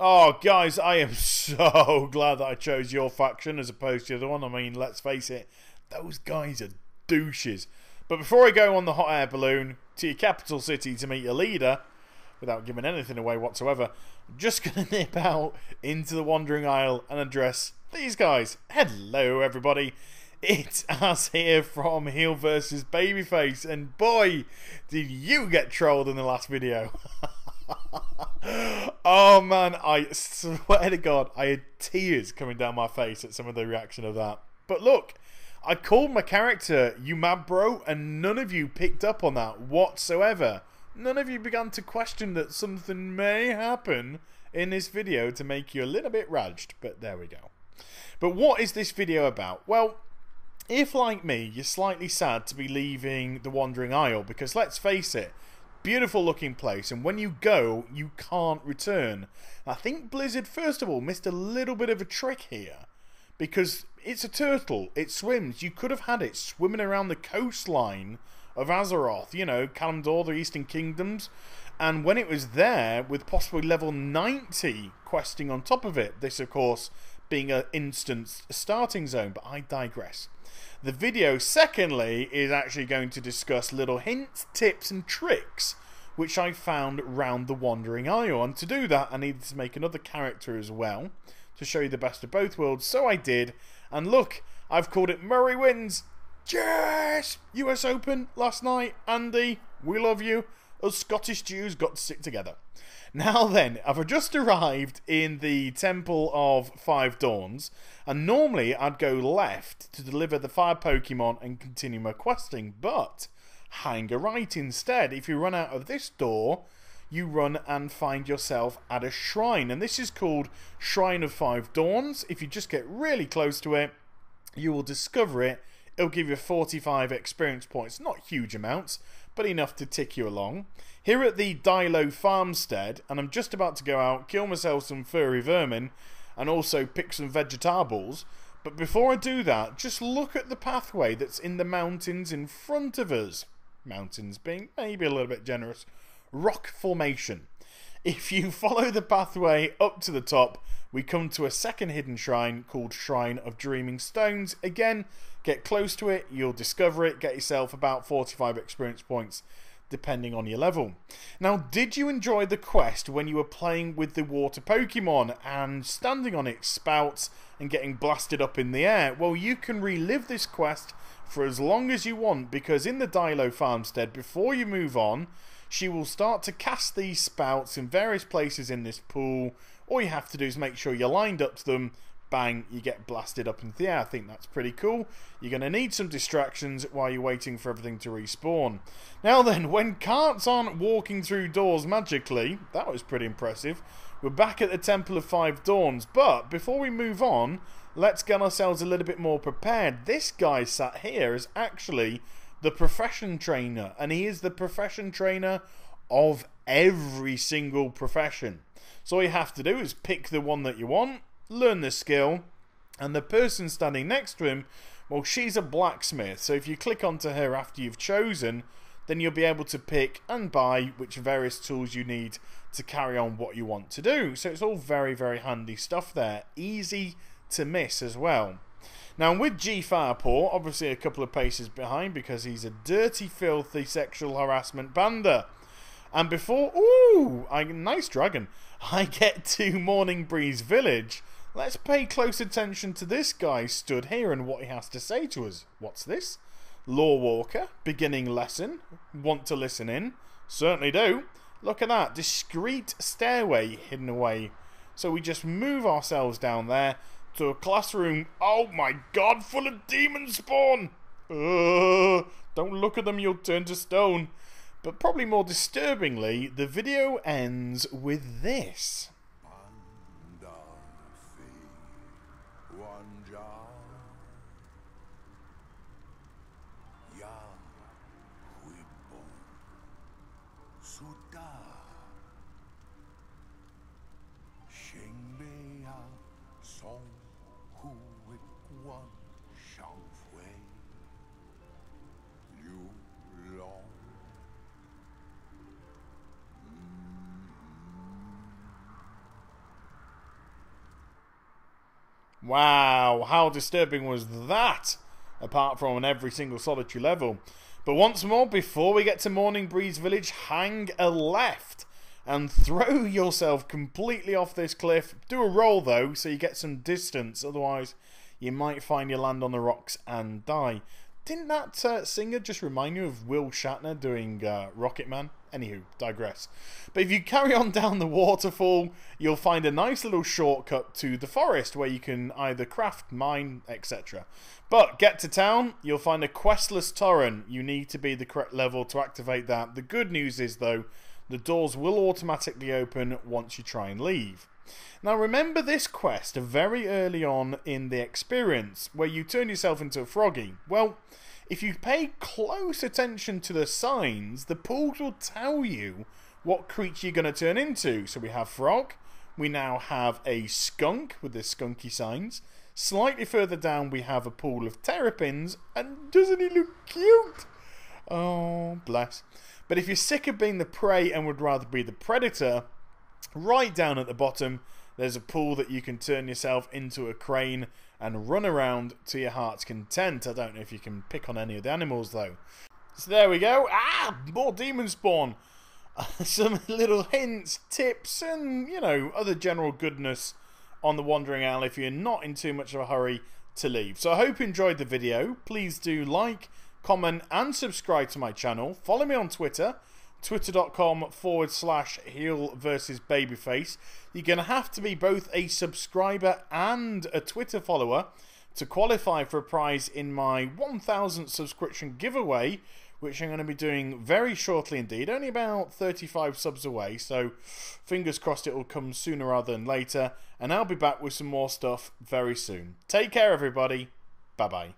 Oh, guys, I am so glad that I chose your faction as opposed to the other one. I mean, let's face it, those guys are douches. But before I go on the hot air balloon to your capital city to meet your leader, without giving anything away whatsoever, I'm just going to nip out into the Wandering Isle and address these guys. Hello, everybody. It's us here from Heel vs Babyface, and boy, did you get trolled in the last video. Oh man, I swear to God, I had tears coming down my face at some of the reaction of that. But look, I called my character "You Mad Bro," and none of you picked up on that whatsoever. None of you began to question that something may happen in this video to make you a little bit raged, but there we go. But what is this video about? Well, if like me, you're slightly sad to be leaving the Wandering Isle, because let's face it, beautiful looking place, and when you go, you can't return. I think Blizzard, first of all, missed a little bit of a trick here, because it's a turtle, it swims. You could have had it swimming around the coastline of Azeroth, you know, Kalimdor, the Eastern Kingdoms, and when it was there, with possibly level 90 questing on top of it, this of course being an instant starting zone, but I digress. The video, secondly, is actually going to discuss little hints, tips and tricks which I found round the Wandering Isle, and to do that I needed to make another character as well to show you the best of both worlds, so I did, and look, I've called it Murray Wins. Yes! US Open last night, Andy, we love you. Us Scottish Jews got to stick together. Now then, I've just arrived in the Temple of Five Dawns, and normally I'd go left to deliver the fire Pokemon and continue my questing, but hang a right instead. If you run out of this door, you run and find yourself at a shrine, and this is called Shrine of Five Dawns. If you just get really close to it, you will discover it. It'll give you 45 experience points, not huge amounts, but enough to tick you along. Here at the Dilo Farmstead, and I'm just about to go out, kill myself some furry vermin, and also pick some vegetables. But before I do that, just look at the pathway that's in the mountains in front of us. Mountains being maybe a little bit generous. Rock formation. If you follow the pathway up to the top, we come to a second hidden shrine called Shrine of Dreaming Stones. Again, get close to it, you'll discover it, get yourself about 45 experience points depending on your level. Now, did you enjoy the quest when you were playing with the water Pokemon and standing on its spouts and getting blasted up in the air? Well, you can relive this quest for as long as you want, because in the Dilo Farmstead, before you move on, she will start to cast these spouts in various places in this pool. All you have to do is make sure you're lined up to them. Bang, you get blasted up into the air. I think that's pretty cool. You're going to need some distractions while you're waiting for everything to respawn. Now then, when carts aren't walking through doors magically, that was pretty impressive. We're back at the Temple of Five Dawns, but before we move on, let's get ourselves a little bit more prepared. This guy sat here is actually the profession trainer, and he is the profession trainer of every single profession. So all you have to do is pick the one that you want, learn the skill, and the person standing next to him, well, she's a blacksmith, so if you click onto her after you've chosen, then you'll be able to pick and buy which various tools you need to carry on what you want to do. So it's all very, very handy stuff there. Easy to miss as well. Now with G Firepaw, obviously a couple of paces behind because he's a dirty, filthy sexual harassment panda. And before, nice dragon, I get to Morning Breeze Village, let's pay close attention to this guy stood here and what he has to say to us. What's this? Lore Walker, beginning lesson, want to listen in? Certainly do. Look at that, discreet stairway hidden away. So we just move ourselves down there to a classroom, oh my god, full of demon spawn! Don't look at them, you'll turn to stone. But probably more disturbingly, the video ends with this. Wow, how disturbing was that? Apart from on every single solitary level. But once more, before we get to Morning Breeze Village, hang a left and throw yourself completely off this cliff. Do a roll though, so you get some distance, otherwise you might find you land on the rocks and die. Didn't that singer just remind you of Will Shatner doing Rocket Man? Anywho, digress. But if you carry on down the waterfall, you'll find a nice little shortcut to the forest where you can either craft, mine, etc. But get to town, you'll find a questless torrent. You need to be the correct level to activate that. The good news is, though, the doors will automatically open once you try and leave. Now remember this quest very early on in the experience, where you turn yourself into a froggy. Well, if you pay close attention to the signs, the pools will tell you what creature you're going to turn into. So we have frog, we now have a skunk with the skunky signs. Slightly further down we have a pool of terrapins, and doesn't he look cute? Oh, bless. But if you're sick of being the prey and would rather be the predator, right down at the bottom there's a pool that you can turn yourself into a crane and run around to your heart's content. I don't know if you can pick on any of the animals though. So there we go. More demon spawn. Some little hints, tips, and other general goodness on the Wandering Owl if you're not in too much of a hurry to leave. So I hope you enjoyed the video. Please do like, comment and subscribe to my channel. Follow me on Twitter, twitter.com/heel versus babyface. You're going to have to be both a subscriber and a Twitter follower to qualify for a prize in my 1,000 subscription giveaway, which I'm going to be doing very shortly indeed. Only about 35 subs away, so fingers crossed it will come sooner rather than later. And I'll be back with some more stuff very soon. Take care, everybody. Bye-bye.